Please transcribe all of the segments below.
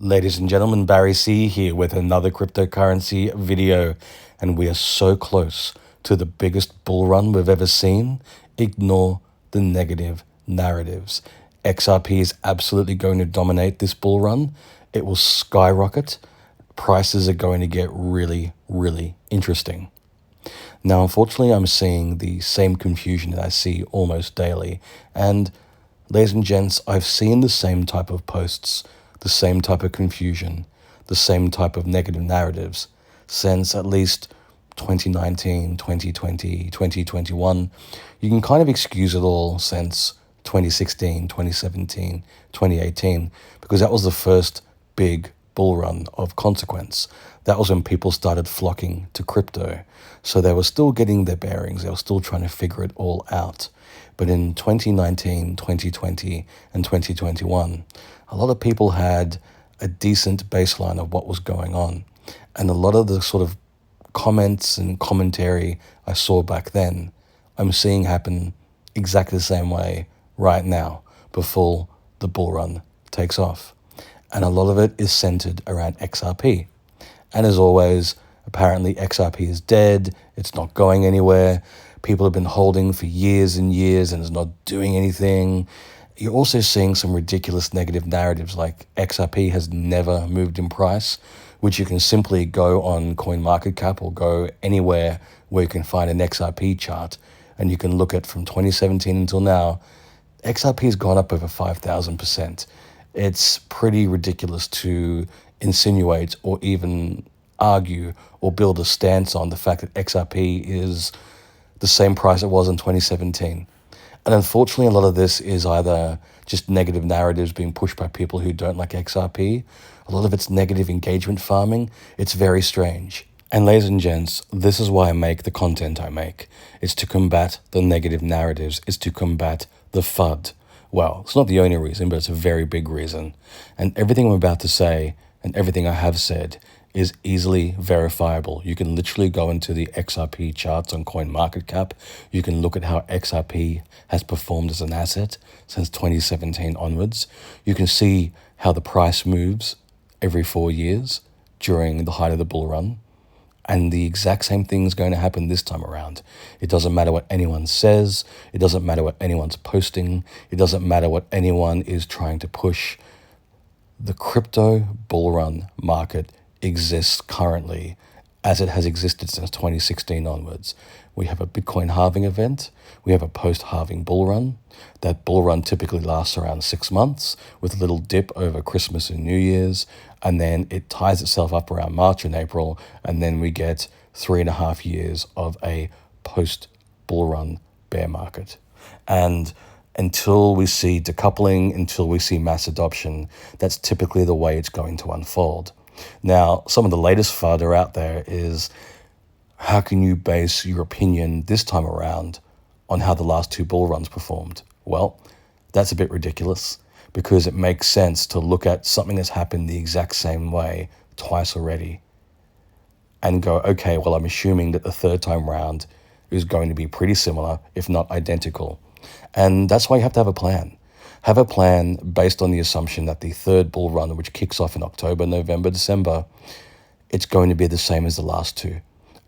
Ladies and gentlemen, Barry C here with another cryptocurrency video, and we are so close to the biggest bull run we've ever seen. Ignore the negative narratives. XRP is absolutely going to dominate this bull run. It will skyrocket. Prices are going to get really, really interesting. Now, unfortunately, I'm seeing the same confusion that I see almost daily. And ladies and gents, I've seen the same type of posts, the same type of confusion, the same type of negative narratives since at least 2019, 2020, 2021. You can kind of excuse it all since 2016, 2017, 2018, because that was the first big bull run of consequence. That was when people started flocking to crypto. So they were still getting their bearings. They were still trying to figure it all out. But in 2019, 2020, and 2021, a lot of people had a decent baseline of what was going on. And a lot of the sort of comments and commentary I saw back then, I'm seeing happen exactly the same way right now before the bull run takes off. And a lot of it is centered around XRP. And as always, apparently XRP is dead, it's not going anywhere, people have been holding for years and years and it's not doing anything. You're also seeing some ridiculous negative narratives like XRP has never moved in price, which you can simply go on CoinMarketCap or go anywhere where you can find an XRP chart and you can look at from 2017 until now, XRP has gone up over 5,000%. It's pretty ridiculous to insinuate or even argue or build a stance on the fact that XRP is the same price it was in 2017. And unfortunately, a lot of this is either just negative narratives being pushed by people who don't like XRP. A lot of it's negative engagement farming. It's very strange. And ladies and gents, this is why I make the content I make. It's to combat the negative narratives. It's to combat the FUD. Well, it's not the only reason, but it's a very big reason. And everything I'm about to say and everything I have said is easily verifiable. You can literally go into the XRP charts on CoinMarketCap. You can look at how XRP has performed as an asset since 2017 onwards. You can see how the price moves every 4 years during the height of the bull run. And the exact same thing is going to happen this time around. It doesn't matter what anyone says. It doesn't matter what anyone's posting. It doesn't matter what anyone is trying to push. The crypto bull run market exists currently as it has existed since 2016 onwards. We have a Bitcoin halving event. We have a post-halving bull run. That bull run typically lasts around 6 months with a little dip over Christmas and New Year's. And then it ties itself up around March and April. And then we get 3.5 years of a post-bull run bear market. And until we see decoupling, until we see mass adoption, that's typically the way it's going to unfold. Now, some of the latest fodder out there is, how can you base your opinion this time around on how the last 2 bull runs performed? Well, that's a bit ridiculous because it makes sense to look at something that's happened the exact same way twice already and go, okay, well, I'm assuming that the third time round is going to be pretty similar, if not identical. And that's why you have to have a plan. Have a plan based on the assumption that the third bull run, which kicks off in October, November, December, it's going to be the same as the last 2.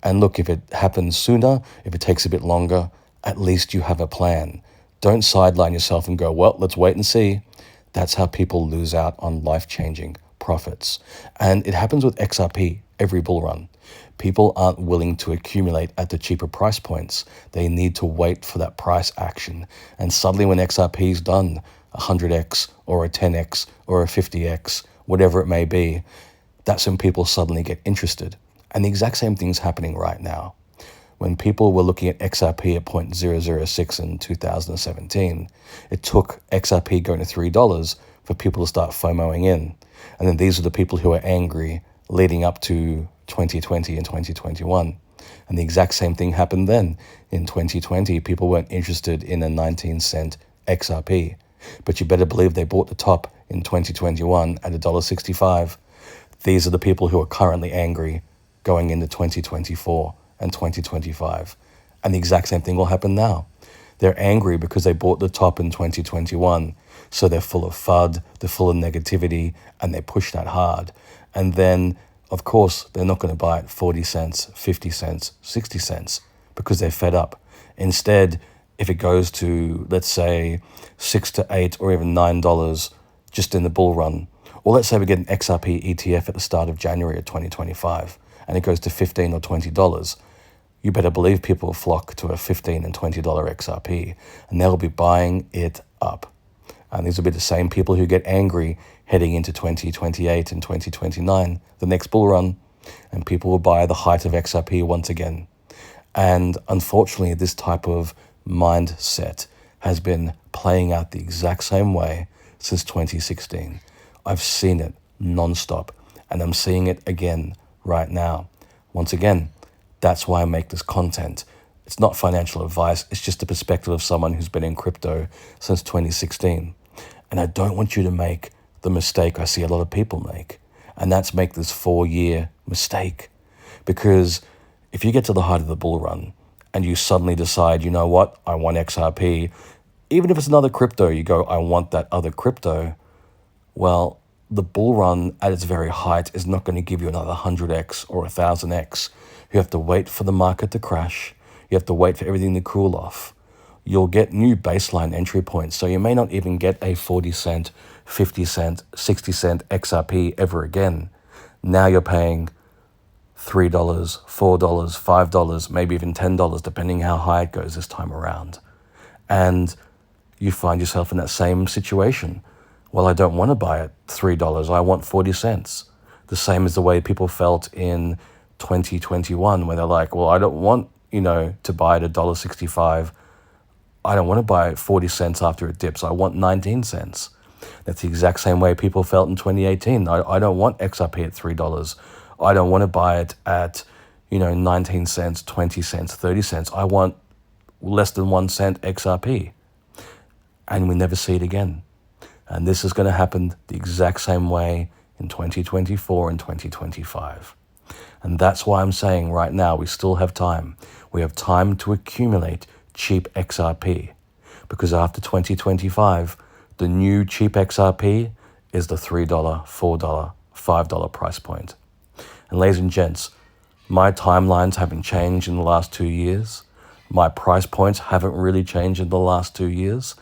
And look, if it happens sooner, if it takes a bit longer, at least you have a plan. Don't sideline yourself and go, well, let's wait and see. That's how people lose out on life-changing profits. And it happens with XRP every bull run. People aren't willing to accumulate at the cheaper price points. They need to wait for that price action. And suddenly when XRP is done, 100x or a 10x or a 50x, whatever it may be, that's when people suddenly get interested. And the exact same thing's happening right now. When people were looking at XRP at 0.006 in 2017, it took XRP going to $3 for people to start FOMOing in. And then these are the people who are angry leading up to 2020 and 2021. And the exact same thing happened then. In 2020, people weren't interested in a 19-cent XRP. But you better believe they bought the top in 2021 at $1.65. These are the people who are currently angry going into 2024 and 2025. And the exact same thing will happen now. They're angry because they bought the top in 2021. So they're full of FUD, they're full of negativity, and they push that hard. And then, of course, they're not going to buy it 40 cents, 50 cents, 60 cents because they're fed up. Instead, if it goes to, let's say, 6 to 8 or even $9 just in the bull run, or let's say we get an XRP ETF at the start of January of 2025 and it goes to $15 or $20, you better believe people will flock to a $15 and $20 XRP and they'll be buying it up. And these will be the same people who get angry heading into 2028 and 2029, the next bull run, and people will buy the height of XRP once again. And unfortunately, this type of mindset has been playing out the exact same way since 2016. I've seen it nonstop, and I'm seeing it again right now. Once again, that's why I make this content. It's not financial advice, it's just the perspective of someone who's been in crypto since 2016. And I don't want you to make the mistake I see a lot of people make, and that's make this 4-year mistake. Because if you get to the height of the bull run and you suddenly decide, you know what, I want XRP, even if it's another crypto, you go, I want that other crypto, well, the bull run at its very height is not going to give you another 100x or 1000x. You have to wait for the market to crash. You have to wait for everything to cool off. You'll get new baseline entry points. So you may not even get a 40 cent, 50 cent, 60 cent XRP ever again. Now you're paying $3, $4, $5, maybe even $10, depending how high it goes this time around. And you find yourself in that same situation. Well, I don't want to buy it $3. I want 40 cents. The same as the way people felt in 2021, where they're like, well, I don't want, to buy it at $1.65. I don't want to buy it 40 cents after it dips. I want 19 cents. That's the exact same way people felt in 2018. I don't want XRP at $3. I don't want to buy it at, 19 cents, 20 cents, 30 cents. I want less than 1 cent XRP. And we never see it again. And this is going to happen the exact same way in 2024 and 2025. And that's why I'm saying right now we still have time. We have time to accumulate cheap XRP. Because after 2025, the new cheap XRP is the $3, $4, $5 price point. And ladies and gents, my timelines haven't changed in the last 2 years. My price points haven't really changed in the last 2 years.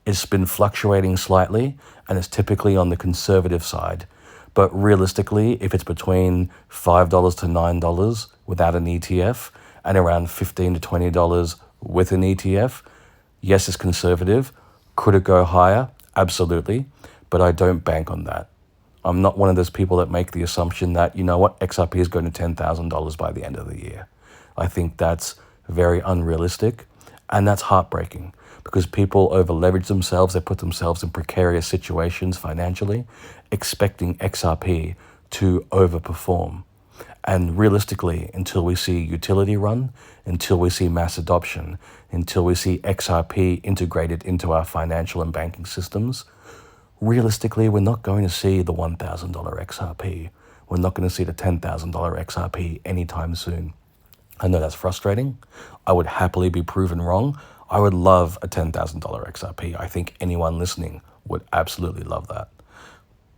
It's been fluctuating slightly, and it's typically on the conservative side. But realistically, if it's between $5 to $9 without an ETF and around $15 to $20 with an ETF, yes, it's conservative. Could it go higher? Absolutely. But I don't bank on that. I'm not one of those people that make the assumption that, XRP is going to $10,000 by the end of the year. I think that's very unrealistic, and that's heartbreaking because people over-leverage themselves. They put themselves in precarious situations financially, expecting XRP to overperform. And realistically, until we see utility run, until we see mass adoption, until we see XRP integrated into our financial and banking systems, realistically, we're not going to see the $1,000 XRP. We're not going to see the $10,000 XRP anytime soon. I know that's frustrating. I would happily be proven wrong. I would love a $10,000 XRP. I think anyone listening would absolutely love that.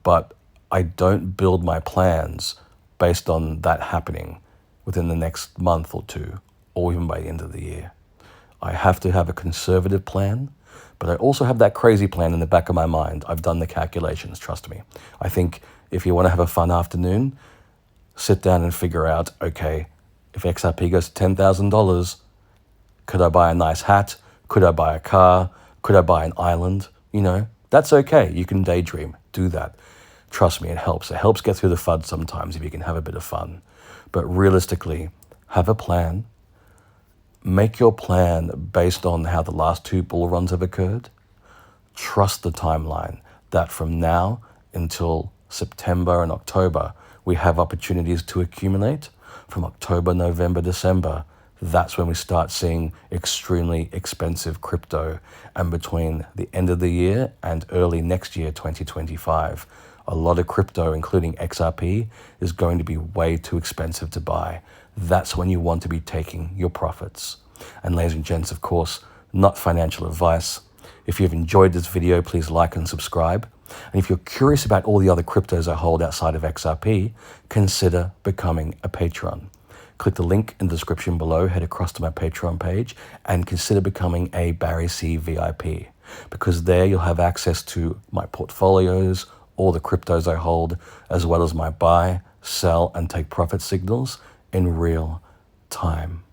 But I don't build my plans based on that happening within the next month or two, or even by the end of the year. I have to have a conservative plan, but I also have that crazy plan in the back of my mind. I've done the calculations, trust me. I think if you want to have a fun afternoon, sit down and figure out, okay, if XRP goes to $10,000, could I buy a nice hat? Could I buy a car? Could I buy an island? That's okay. You can daydream. Do that. Trust me, it helps. It helps get through the FUD sometimes if you can have a bit of fun. But realistically, have a plan. Make your plan based on how the last 2 bull runs have occurred. Trust the timeline that from now until September and October, we have opportunities to accumulate. From October, November, December, that's when we start seeing extremely expensive crypto. And between the end of the year and early next year, 2025, a lot of crypto, including XRP, is going to be way too expensive to buy. That's when you want to be taking your profits. And ladies and gents, of course, not financial advice. If you've enjoyed this video, please like and subscribe. And if you're curious about all the other cryptos I hold outside of XRP, consider becoming a patron. Click the link in the description below, head across to my Patreon page, and consider becoming a Barry C VIP, because there you'll have access to my portfolios, all the cryptos I hold, as well as my buy, sell, and take profit signals in real time.